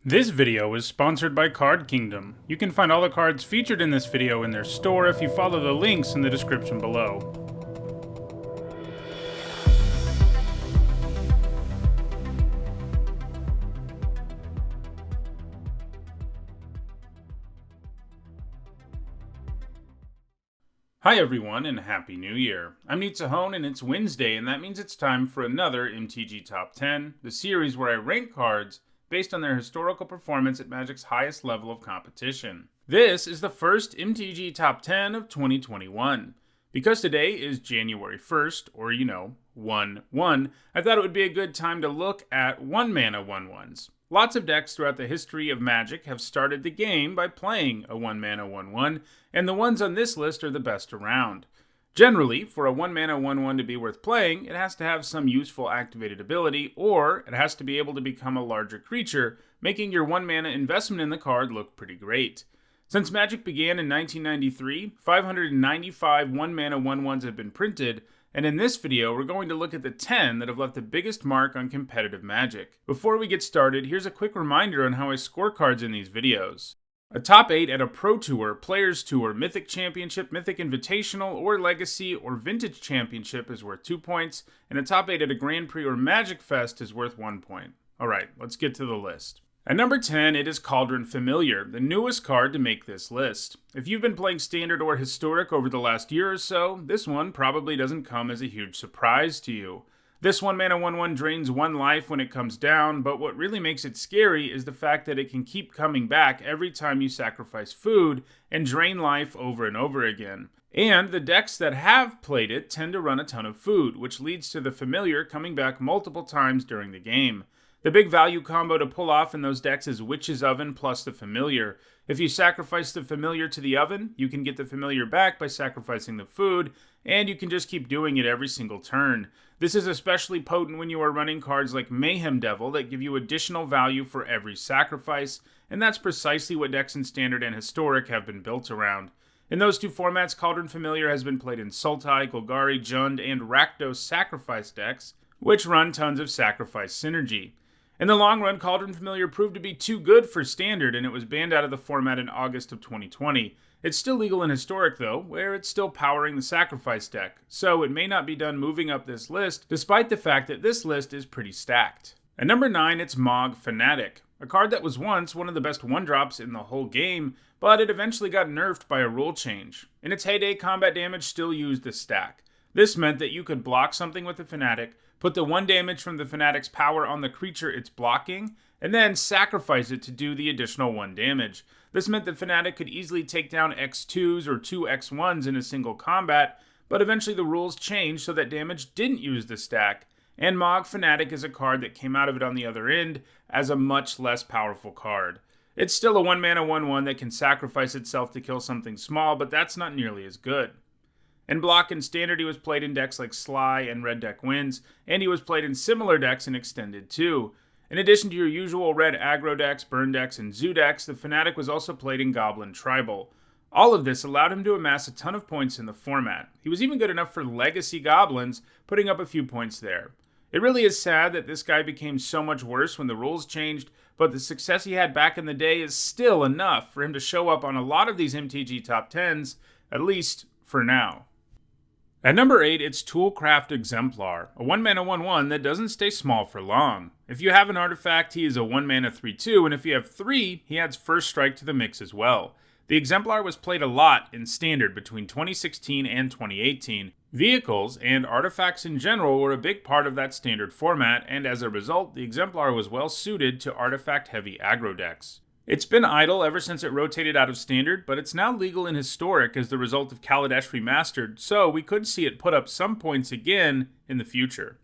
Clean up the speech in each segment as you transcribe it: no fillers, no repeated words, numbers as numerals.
This video is sponsored by Card Kingdom. You can find all the cards featured in this video in their store if you follow the links in the description below. Hi everyone and Happy New Year. I'm Nitsahone and it's Wednesday, and that means it's time for another MTG Top 10, the series where I rank cards based on their historical performance at Magic's highest level of competition. This is the first MTG Top 10 of 2021. Because today is January 1st, or 1/1, I thought it would be a good time to look at 1-mana 1/1s. Lots of decks throughout the history of Magic have started the game by playing a 1-mana 1/1, and the ones on this list are the best around. Generally, for a 1-mana 1/1 to be worth playing, it has to have some useful activated ability, or it has to be able to become a larger creature, making your 1-mana investment in the card look pretty great. Since Magic began in 1993, 595 1-mana 1/1s have been printed, and in this video, we're going to look at the 10 that have left the biggest mark on competitive Magic. Before we get started, here's a quick reminder on how I score cards in these videos. A top 8 at a Pro Tour, Players Tour, Mythic Championship, Mythic Invitational, or Legacy or Vintage Championship is worth 2 points, and a top 8 at a Grand Prix or Magic Fest is worth 1 point. Alright, let's get to the list. At number 10, it is Cauldron Familiar, the newest card to make this list. If you've been playing Standard or Historic over the last year or so, this one probably doesn't come as a huge surprise to you. This 1-mana 1/1 drains 1 life when it comes down, but what really makes it scary is the fact that it can keep coming back every time you sacrifice food and drain life over and over again. And the decks that have played it tend to run a ton of food, which leads to the Familiar coming back multiple times during the game. The big value combo to pull off in those decks is Witch's Oven plus the Familiar. If you sacrifice the Familiar to the oven, you can get the Familiar back by sacrificing the food, and you can just keep doing it every single turn. This is especially potent when you are running cards like Mayhem Devil that give you additional value for every sacrifice, and that's precisely what decks in Standard and Historic have been built around. In those two formats, Cauldron Familiar has been played in Sultai, Golgari, Jund, and Rakdos sacrifice decks, which run tons of sacrifice synergy. In the long run, Cauldron Familiar proved to be too good for Standard, and it was banned out of the format in August of 2020. It's still legal in Historic, though, where it's still powering the sacrifice deck, so it may not be done moving up this list, despite the fact that this list is pretty stacked. At number 9, it's Mogg Fanatic, a card that was once one of the best 1-drops in the whole game, but it eventually got nerfed by a rule change. In its heyday, combat damage still used the stack. This meant that you could block something with the Fanatic, put the 1 damage from the Fanatic's power on the creature it's blocking, and then sacrifice it to do the additional 1 damage. This meant the Fanatic could easily take down X2s or 2 X1s in a single combat, but eventually the rules changed so that damage didn't use the stack, and Mogg Fanatic is a card that came out of it on the other end as a much less powerful card. It's still a 1-mana 1/1 that can sacrifice itself to kill something small, but that's not nearly as good. In Block and Standard, he was played in decks like Sly and Red Deck Wins, and he was played in similar decks in Extended too. In addition to your usual red aggro decks, burn decks, and zoo decks, the Fanatic was also played in Goblin Tribal. All of this allowed him to amass a ton of points in the format. He was even good enough for Legacy Goblins, putting up a few points there. It really is sad that this guy became so much worse when the rules changed, but the success he had back in the day is still enough for him to show up on a lot of these MTG Top 10s, at least for now. At number 8, it's Toolcraft Exemplar, a 1-mana 1/1 that doesn't stay small for long. If you have an artifact, he is a 1-mana 3/2, and if you have 3, he adds First Strike to the mix as well. The Exemplar was played a lot in Standard between 2016 and 2018. Vehicles and artifacts in general were a big part of that Standard format, and as a result, the Exemplar was well suited to artifact-heavy aggro decks. It's been idle ever since it rotated out of Standard, but it's now legal in Historic as the result of Kaladesh Remastered, so we could see it put up some points again in the future.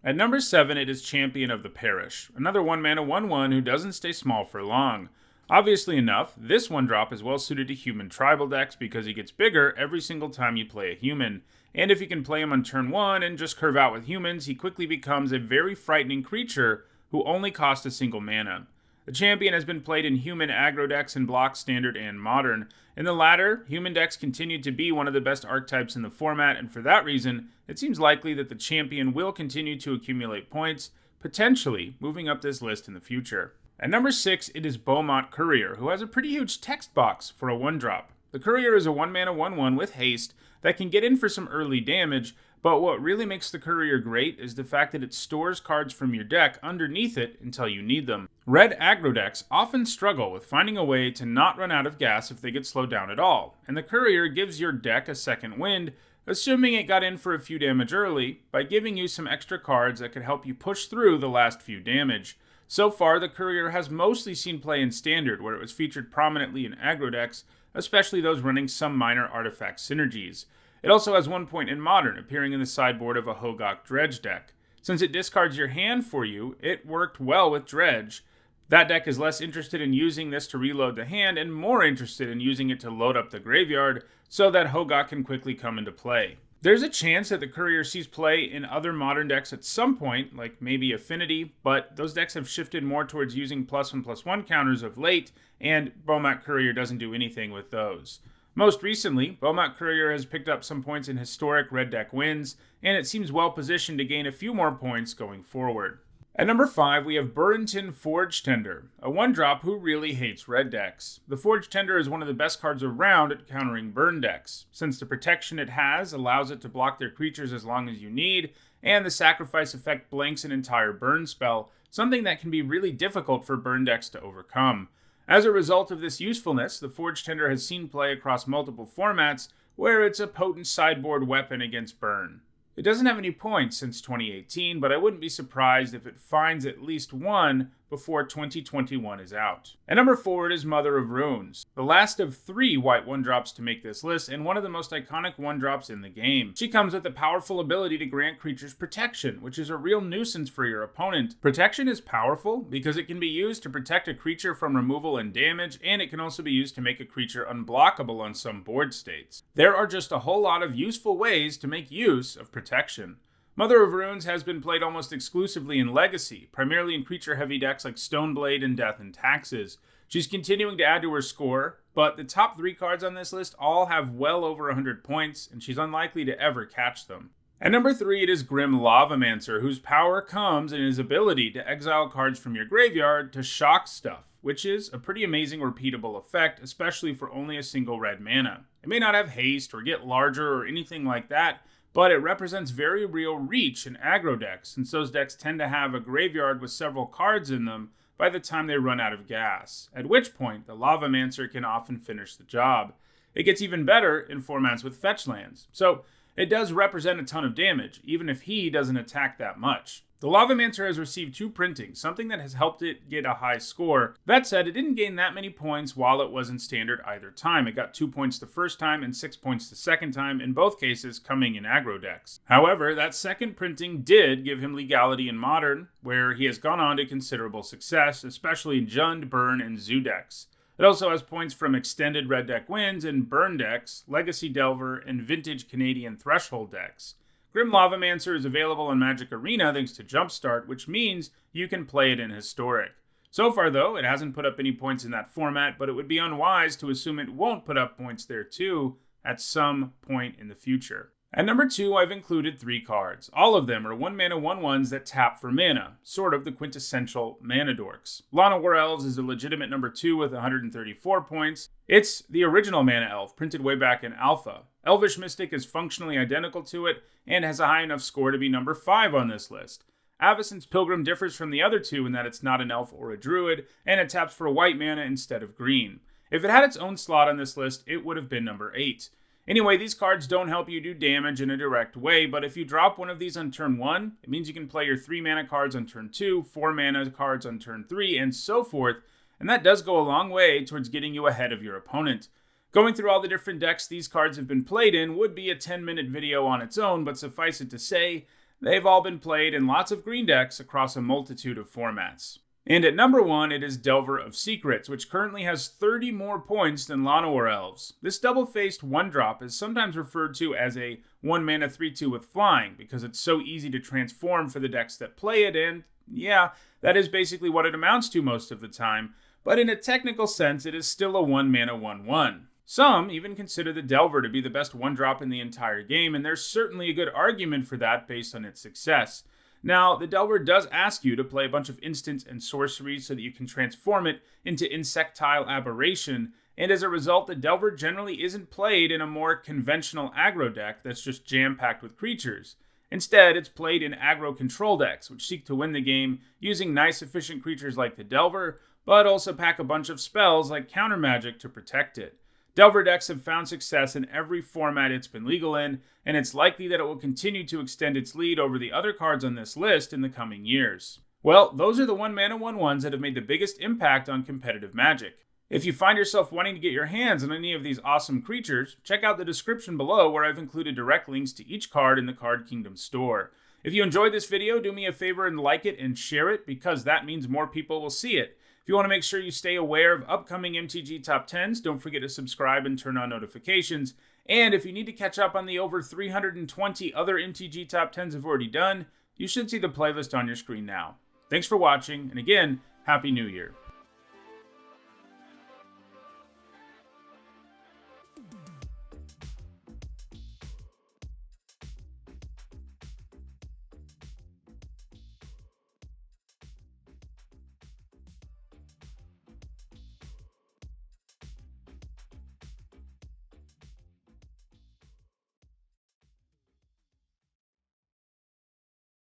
At number 7, it is Champion of the Parish, another 1-mana 1/1 who doesn't stay small for long. Obviously enough, this 1-drop is well suited to human tribal decks because he gets bigger every single time you play a human, and if you can play him on turn 1 and just curve out with humans, he quickly becomes a very frightening creature who only costs a single mana. The Champion has been played in human aggro decks in Block, Standard, and Modern. In the latter, human decks continue to be one of the best archetypes in the format, and for that reason, it seems likely that the Champion will continue to accumulate points, potentially moving up this list in the future. At number 6, it is Beaumont Courier, who has a pretty huge text box for a 1-drop. The Courier is a 1-mana 1/1 with haste that can get in for some early damage, but what really makes the Courier great is the fact that it stores cards from your deck underneath it until you need them. Red aggro decks often struggle with finding a way to not run out of gas if they get slowed down at all, and the Courier gives your deck a second wind, assuming it got in for a few damage early, by giving you some extra cards that could help you push through the last few damage. So far, the Courier has mostly seen play in Standard, where it was featured prominently in aggro decks, especially those running some minor artifact synergies. It also has 1 point in Modern, appearing in the sideboard of a Hogak Dredge deck. Since it discards your hand for you, it worked well with Dredge. That deck is less interested in using this to reload the hand and more interested in using it to load up the graveyard so that Hogak can quickly come into play. There's a chance that the Courier sees play in other Modern decks at some point, like maybe Affinity, but those decks have shifted more towards using +1/+1 counters of late, and Beaumont Courier doesn't do anything with those. Most recently, Beaumont Courier has picked up some points in historic red deck wins, and it seems well positioned to gain a few more points going forward. At number 5, we have Burlington Forge Tender, a 1-drop who really hates red decks. The Forge Tender is one of the best cards around at countering burn decks, since the protection it has allows it to block their creatures as long as you need, and the sacrifice effect blanks an entire burn spell, something that can be really difficult for burn decks to overcome. As a result of this usefulness, the Forge Tender has seen play across multiple formats, where it's a potent sideboard weapon against burn. It doesn't have any points since 2018, but I wouldn't be surprised if it finds at least one before 2021 is out. At number 4, it is Mother of Runes, the last of 3 white 1-drops to make this list, and one of the most iconic 1-drops in the game. She comes with a powerful ability to grant creatures protection, which is a real nuisance for your opponent. Protection is powerful because it can be used to protect a creature from removal and damage, and it can also be used to make a creature unblockable on some board states. There are just a whole lot of useful ways to make use of protection. Mother of Runes has been played almost exclusively in Legacy, primarily in creature-heavy decks like Stoneblade and Death and Taxes. She's continuing to add to her score, but the top 3 cards on this list all have well over 100 points, and she's unlikely to ever catch them. At number 3, it is Grim Lavamancer, whose power comes in his ability to exile cards from your graveyard to shock stuff, which is a pretty amazing repeatable effect, especially for only a single red mana. It may not have haste or get larger or anything like that, but it represents very real reach in aggro decks, since those decks tend to have a graveyard with several cards in them by the time they run out of gas, at which point the Lavamancer can often finish the job. It gets even better in formats with fetch lands, so it does represent a ton of damage, even if he doesn't attack that much. The Lavamancer has received 2 printings, something that has helped it get a high score. That said, it didn't gain that many points while it was in Standard either time. It got 2 points the first time and 6 points the second time, in both cases coming in aggro decks. However, that second printing did give him legality in Modern, where he has gone on to considerable success, especially in Jund, Burn, and Zoo decks. It also has points from extended red deck wins in Burn decks, Legacy Delver, and Vintage Canadian Threshold decks. Grim Lavamancer is available in Magic Arena thanks to Jumpstart, which means you can play it in Historic. So far, though, it hasn't put up any points in that format, but it would be unwise to assume it won't put up points there too at some point in the future. At number 2, I've included 3 cards. All of them are 1-mana 1/1s that tap for mana, sort of the quintessential mana dorks. Lana War Elves is a legitimate number 2 with 134 points. It's the original mana elf, printed way back in Alpha. Elvish Mystic is functionally identical to it, and has a high enough score to be number 5 on this list. Avacyn's Pilgrim differs from the other 2 in that it's not an elf or a druid, and it taps for white mana instead of green. If it had its own slot on this list, it would have been number 8. Anyway, these cards don't help you do damage in a direct way, but if you drop one of these on turn 1, it means you can play your 3 mana cards on turn 2, 4 mana cards on turn 3, and so forth, and that does go a long way towards getting you ahead of your opponent. Going through all the different decks these cards have been played in would be a 10-minute video on its own, but suffice it to say, they've all been played in lots of green decks across a multitude of formats. And at number 1, it is Delver of Secrets, which currently has 30 more points than Lana War Elves. This double-faced 1-drop is sometimes referred to as a 1-mana 3/2 with flying, because it's so easy to transform for the decks that play it, and yeah, that is basically what it amounts to most of the time, but in a technical sense, it is still a 1-mana 1/1. Some even consider the Delver to be the best 1-drop in the entire game, and there's certainly a good argument for that based on its success. Now, the Delver does ask you to play a bunch of instants and sorceries so that you can transform it into Insectile Aberration, and as a result, the Delver generally isn't played in a more conventional aggro deck that's just jam-packed with creatures. Instead, it's played in aggro control decks, which seek to win the game using nice efficient creatures like the Delver, but also pack a bunch of spells like counter magic to protect it. Delver decks have found success in every format it's been legal in, and it's likely that it will continue to extend its lead over the other cards on this list in the coming years. Well, those are the 1-mana 1/1s that have made the biggest impact on competitive Magic. If you find yourself wanting to get your hands on any of these awesome creatures, check out the description below where I've included direct links to each card in the Card Kingdom store. If you enjoyed this video, do me a favor and like it and share it, because that means more people will see it. If you want to make sure you stay aware of upcoming MTG Top 10s, don't forget to subscribe and turn on notifications. And if you need to catch up on the over 320 other MTG Top 10s I've already done, you should see the playlist on your screen now. Thanks for watching, and again, Happy New Year.